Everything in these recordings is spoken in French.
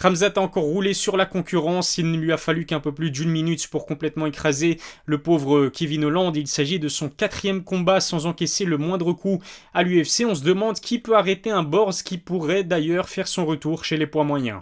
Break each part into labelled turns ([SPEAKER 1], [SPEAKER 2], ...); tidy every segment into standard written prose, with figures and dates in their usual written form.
[SPEAKER 1] Khamzat a encore roulé sur la concurrence, il ne lui a fallu qu'un peu plus d'une minute pour complètement écraser le pauvre Kevin Holland. Il s'agit de son 4e combat sans encaisser le moindre coup à l'UFC. On se demande qui peut arrêter un Borz qui pourrait d'ailleurs faire son retour chez les poids moyens.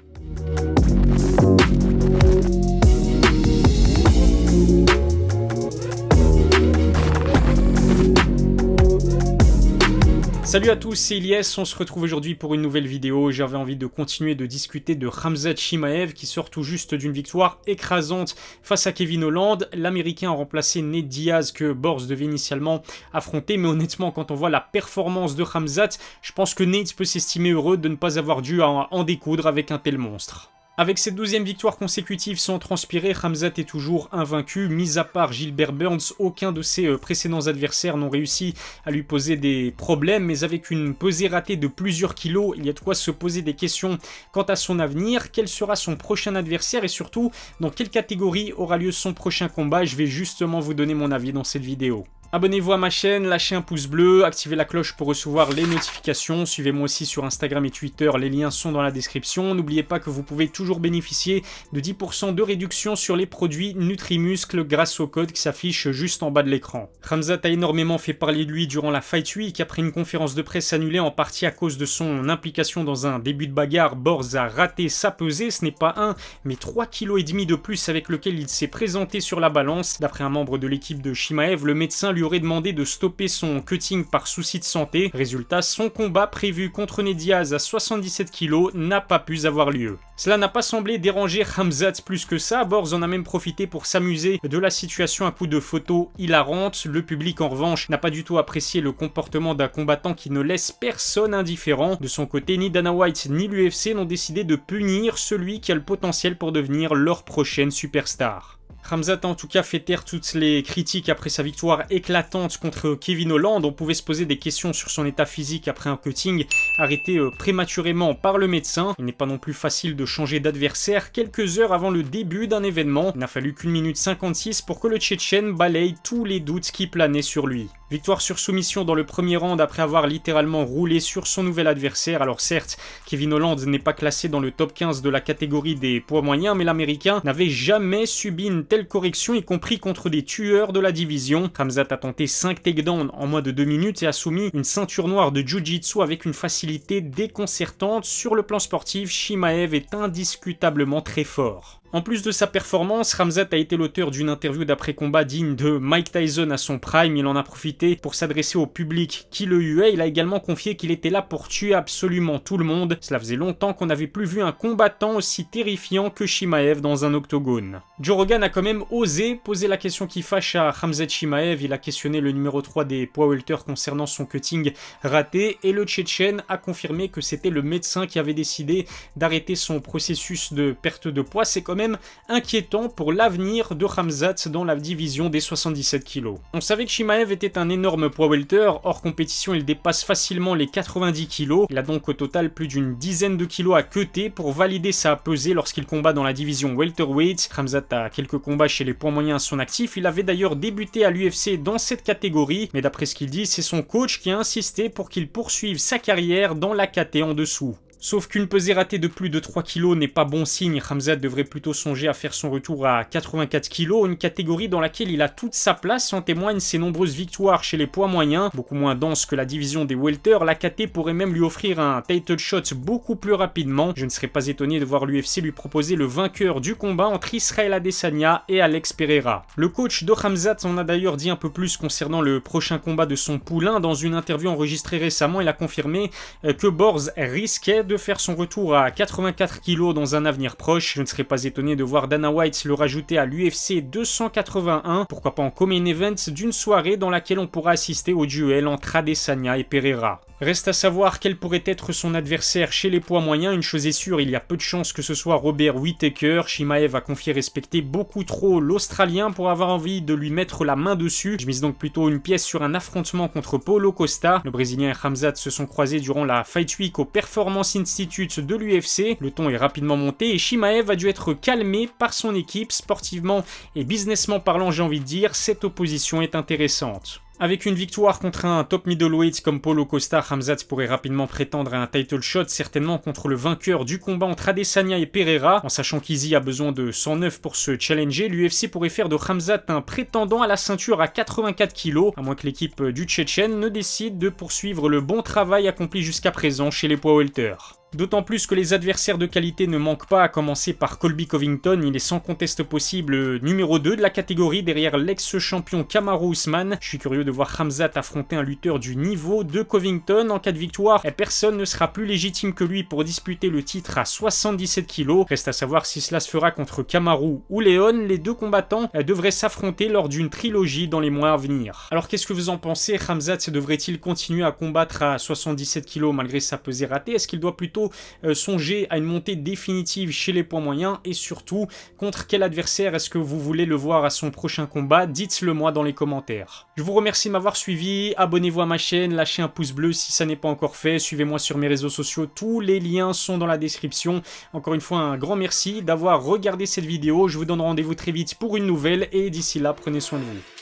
[SPEAKER 1] Salut à tous, c'est Ilyes, on se retrouve aujourd'hui pour une nouvelle vidéo. J'avais envie de continuer de discuter de Khamzat Chimaev qui sort tout juste d'une victoire écrasante face à Kevin Holland. L'Américain a remplacé Nate Diaz que Borz devait initialement affronter, mais honnêtement quand on voit la performance de Khamzat, je pense que Nate peut s'estimer heureux de ne pas avoir dû en découdre avec un tel monstre. Avec cette 12e victoire consécutive sans transpirer, Khamzat est toujours invaincu. Mis à part Gilbert Burns, aucun de ses précédents adversaires n'ont réussi à lui poser des problèmes. Mais avec une pesée ratée de plusieurs kilos, il y a de quoi se poser des questions quant à son avenir. Quel sera son prochain adversaire et surtout, dans quelle catégorie aura lieu son prochain combat? Je vais justement vous donner mon avis dans cette vidéo. Abonnez-vous à ma chaîne, lâchez un pouce bleu, activez la cloche pour recevoir les notifications. Suivez-moi aussi sur Instagram et Twitter, les liens sont dans la description. N'oubliez pas que vous pouvez toujours bénéficier de 10% de réduction sur les produits Nutrimuscle grâce au code qui s'affiche juste en bas de l'écran. Khamzat a énormément fait parler de lui durant la Fight Week. Après une conférence de presse annulée en partie à cause de son implication dans un début de bagarre, Borz a raté sa pesée. Ce n'est pas 1, mais 3,5 kg de plus avec lequel il s'est présenté sur la balance. D'après un membre de l'équipe de Chimaev, le médecin lui aurait demandé de stopper son cutting par souci de santé. Résultat, son combat prévu contre Nate Diaz à 77 kg n'a pas pu avoir lieu. Cela n'a pas semblé déranger Khamzat plus que ça. Borz en a même profité pour s'amuser de la situation à coups de photos hilarantes. Le public en revanche n'a pas du tout apprécié le comportement d'un combattant qui ne laisse personne indifférent. De son côté, ni Dana White ni l'UFC n'ont décidé de punir celui qui a le potentiel pour devenir leur prochaine superstar. Khamzat a en tout cas fait taire toutes les critiques après sa victoire éclatante contre Kevin Holland. On pouvait se poser des questions sur son état physique après un cutting arrêté prématurément par le médecin. Il n'est pas non plus facile de changer d'adversaire quelques heures avant le début d'un événement. Il n'a fallu qu'1 minute 56 pour que le Tchétchène balaye tous les doutes qui planaient sur lui. Victoire sur soumission dans le premier round après avoir littéralement roulé sur son nouvel adversaire. Alors certes, Kevin Holland n'est pas classé dans le top 15 de la catégorie des poids moyens, mais l'Américain n'avait jamais subi une telle correction, y compris contre des tueurs de la division. Khamzat a tenté 5 takedowns en moins de 2 minutes et a soumis une ceinture noire de Jiu-Jitsu avec une facilité déconcertante. Sur le plan sportif, Chimaev est indiscutablement très fort. En plus de sa performance, Khamzat a été l'auteur d'une interview d'après-combat digne de Mike Tyson à son prime. Il en a profité pour s'adresser au public qui le huait. Il a également confié qu'il était là pour tuer absolument tout le monde. Cela faisait longtemps qu'on n'avait plus vu un combattant aussi terrifiant que Chimaev dans un octogone. Joe Rogan a quand même osé poser la question qui fâche à Khamzat Chimaev. Il a questionné le numéro 3 des poids welter concernant son cutting raté et le Tchétchène a confirmé que c'était le médecin qui avait décidé d'arrêter son processus de perte de poids. C'est quand même inquiétant pour l'avenir de Khamzat dans la division des 77 kg. On savait que Chimaev était un énorme poids welter, hors compétition il dépasse facilement les 90 kg. Il a donc au total plus d'une dizaine de kilos à cutter pour valider sa pesée lorsqu'il combat dans la division welterweight. Khamzat a quelques combats chez les poids moyens à son actif, il avait d'ailleurs débuté à l'UFC dans cette catégorie, mais d'après ce qu'il dit, c'est son coach qui a insisté pour qu'il poursuive sa carrière dans la KT en dessous. Sauf qu'une pesée ratée de plus de 3 kg n'est pas bon signe. Khamzat devrait plutôt songer à faire son retour à 84 kg, une catégorie dans laquelle il a toute sa place. En témoignent ses nombreuses victoires chez les poids moyens. Beaucoup moins dense que la division des welter, la KT pourrait même lui offrir un title shot beaucoup plus rapidement. Je ne serais pas étonné de voir l'UFC lui proposer le vainqueur du combat entre Israel Adesanya et Alex Pereira. Le coach de Khamzat en a d'ailleurs dit un peu plus concernant le prochain combat de son poulain. Dans une interview enregistrée récemment, il a confirmé que Borz risquait de faire son retour à 84 kg dans un avenir proche. Je ne serais pas étonné de voir Dana White le rajouter à l'UFC 281, pourquoi pas en co-main event d'une soirée dans laquelle on pourra assister au duel entre Adesanya et Pereira. Reste à savoir quel pourrait être son adversaire chez les poids moyens. Une chose est sûre, il y a peu de chances que ce soit Robert Whittaker. Chimaev a confié respecter beaucoup trop l'Australien pour avoir envie de lui mettre la main dessus. Je mise donc plutôt une pièce sur un affrontement contre Paulo Costa. Le Brésilien et Khamzat se sont croisés durant la Fight Week au Performance Institute de l'UFC. Le ton est rapidement monté et Chimaev a dû être calmé par son équipe. Sportivement et businessment parlant, j'ai envie de dire, cette opposition est intéressante. Avec une victoire contre un top middleweight comme Paulo Costa, Khamzat pourrait rapidement prétendre à un title shot, certainement contre le vainqueur du combat entre Adesanya et Pereira. En sachant qu'Izzy a besoin de 109 pour se challenger, l'UFC pourrait faire de Khamzat un prétendant à la ceinture à 84 kg, à moins que l'équipe du Tchétchène ne décide de poursuivre le bon travail accompli jusqu'à présent chez les poids welter. D'autant plus que les adversaires de qualité ne manquent pas, à commencer par Colby Covington. Il est sans conteste possible numéro 2 de la catégorie derrière l'ex-champion Kamaru Usman. Je suis curieux de voir Khamzat affronter un lutteur du niveau de Covington. En cas de victoire, personne ne sera plus légitime que lui pour disputer le titre à 77 kg. Reste à savoir si cela se fera contre Kamaru ou Leon. Les deux combattants devraient s'affronter lors d'une trilogie dans les mois à venir. Alors qu'est-ce que vous en pensez? Khamzat devrait-il continuer à combattre à 77 kg malgré sa pesée ratée? Est-ce qu'il doit plutôt songer à une montée définitive chez les poids moyens, et surtout contre quel adversaire est-ce que vous voulez le voir à son prochain combat? Dites-le moi dans les commentaires. Je vous remercie de m'avoir suivi, abonnez-vous à ma chaîne, lâchez un pouce bleu si ça n'est pas encore fait, suivez-moi sur mes réseaux sociaux, tous les liens sont dans la description. Encore une fois, un grand merci d'avoir regardé cette vidéo, je vous donne rendez-vous très vite pour une nouvelle, et d'ici là, prenez soin de vous.